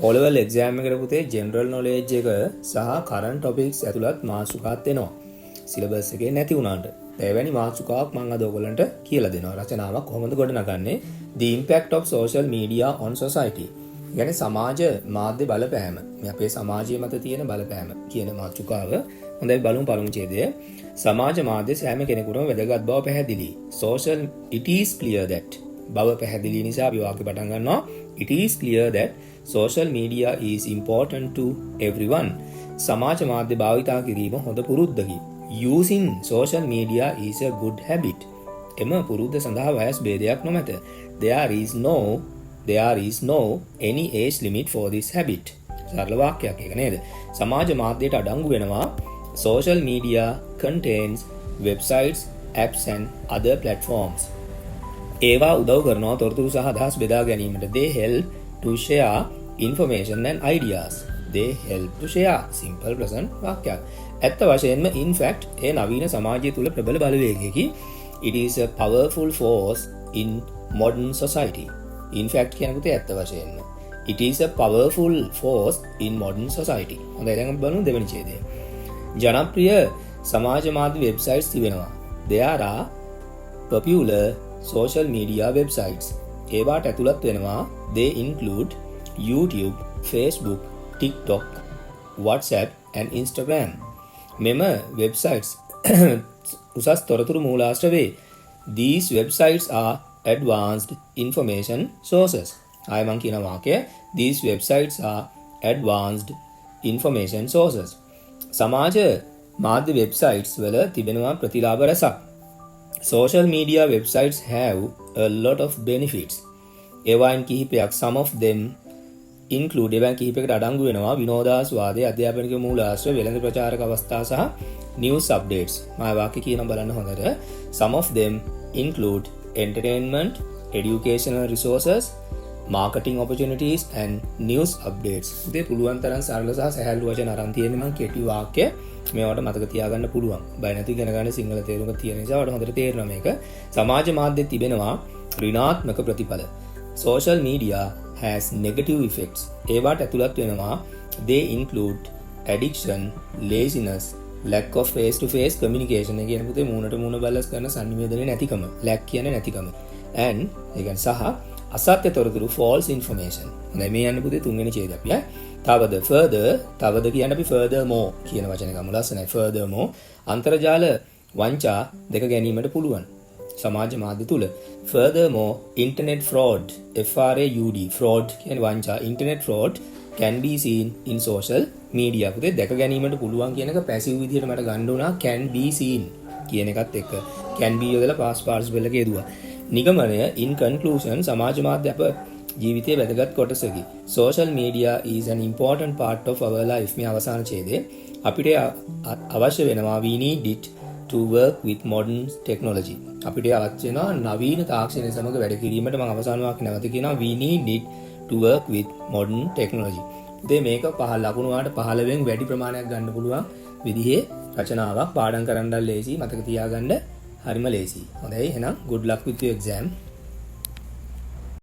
O level exam එකට පුතේ general knowledge එක සහ current topics ඇතුළත් මාතෘකාත් එනවා. syllabus එකේ නැති වුණාට. එවැනි මාතෘකාවක් මම අද ඔයගලන්ට කියලා දෙනවා. රචනාවක් කොහොමද ගොඩනගන්නේ? The impact of social media on society. يعني සමාජ මාධ්‍ය බලපෑම. මේ අපේ සමාජයේ මත තියෙන බලපෑම කියන මාතෘකාව. හොඳයි බලමු පළමු ඡේදය. සමාජ මාධ්‍ය සෑම කෙනෙකුටම වැදගත් බව පැහැදිලි. Social it is clear that බව පැහැදිලි නිසා අපි වාක්‍ය පටන් ගන්නවා. It is clear that social media is important to everyone. සමාජ මාධ්‍ය භාවිතා කිරීම හොඳ පුරුද්දකි. Using social media is a good habit. එම පුරුද්ද සඳහා වයස් භේදයක් නොමැත. There is no any age limit for this habit. සරල වාක්‍යයක් ඒක නේද? සමාජ මාධ්‍යයට අඩංගු වෙනවා social media contains websites, apps and other platforms. ඒවා උදව් කරනවා තොරතුරු සහ අදහස් බෙදා ගැනීමට. They help to share information and ideas. They help to share. Simple present වාක්‍යයක්. ඇත්ත වශයෙන්ම in fact ඒ නවීන සමාජය තුළ ප්‍රබල බලවේගයකි. It is a powerful force in modern society. In fact කියන පුතේ ඇත්ත වශයෙන්ම. It is a powerful force in modern society. හොඳයි දැන් අපි බලමු දෙවෙනි ඡේදය. ජනප්‍රිය සමාජ මාධ්‍ය වෙබ්සයිට්ස් තිබෙනවා. There are popular social media websites. ඒවාට ඇතුළත් වෙනවා they include YouTube, Facebook, TikTok, WhatsApp and Instagram. මෙම websites උසස් තොරතුරු මූලාශ්‍ර වේ. These websites are advanced information sources. ආය මං කියන වාක්‍යය these websites are advanced information sources. සමාජ මාධ්‍ය වෙබ්සයිට්ස් වල තිබෙනවා ප්‍රතිලාභ රැසක්. Social media websites have a lot of benefits. ඒවායින් කිහිපයක් some of them include ඒවායින් කිහිපයකට අඩංගු වෙනවා විනෝදාස්වාදයේ අධ්‍යාපනික මූලාශ්‍ර වෙළඳ ප්‍රචාරක අවස්ථා සහ news updates. මම වාක්‍ය කියන බලන්න හොඳට. Some of them include entertainment, educational resources, marketing opportunities and news updates. ඉතින් පුළුවන් තරම් සරල සහ සැහැල්ලු වචන අරන් තියෙන්නේ මම කෙටි වාක්‍ය මේවට මතක තියාගන්න පුළුවන්. බය නැති ඉගෙන ගන්න සිංහල තේරුම තියෙන නිසා ඔයාලට හොඳට තේරෙනවා මේක. සමාජ මාධ්‍යයේ තිබෙනවා ඍණාත්මක ප්‍රතිඵල. Social media has negative effects. ඒවට ඇතුළත් වෙනවා they include addiction, laziness, lack of face to face communication. ඒ කියන්නේ පුතේ මූණට මූණ බැලස් කරන සංනිවේදනයේ නැතිකම. lack කියන්නේ නැතිකම. and ඒ කියන්නේ සහ අසත්‍ය තොරතුරු false information. හොඳයි මේ යන්නේ පුතේ තුන්වෙනි ඡේදය අපි. තවද කියන්නේ අපි furthermore කියන වචනේ ගමු. ලස්සනයි furthermore. අන්තර්ජාල වංචා දෙක ගැනීමට පුළුවන්. සමාජ මාධ්‍ය තුල. Furthermore, internet fraud, FRAUD, fraud කියන්නේ වංචා. Internet fraud can be seen in social media. පුතේ දැක ගැනීමට පුළුවන් කියන එක පැසිව් විදිහට මට ගන්න උනා can be seen කියන එකත් එක්ක. can be යොදලා past participle එක යෙදුවා. නිගමනය in conclusion සමාජ මාධ්‍ය අප ජීවිතයේ වැදගත් කොටසකි. Social media is an important part of our life. මේ අවසාන ඡේදයේ අපිට අවශ්‍ය වෙනවා we need it to work with modern technology. අපිට අවශ්‍ය වෙනවා නවීන තාක්ෂණය සමග වැඩ කිරීමට. මම අවසාන වාක්‍ය නැවත කියනවා we need it to work with modern technology. ඉතින් මේක 15 ලකුණු වලට 15 වෙන් වැඩි ප්‍රමාණයක් ගන්න පුළුවන් විදිහේ රචනාවක් පාඩම් කරන්න ලේසි මතක තියාගන්න හරිම ලේසි. හොඳයි එහෙනම් good luck with your exam.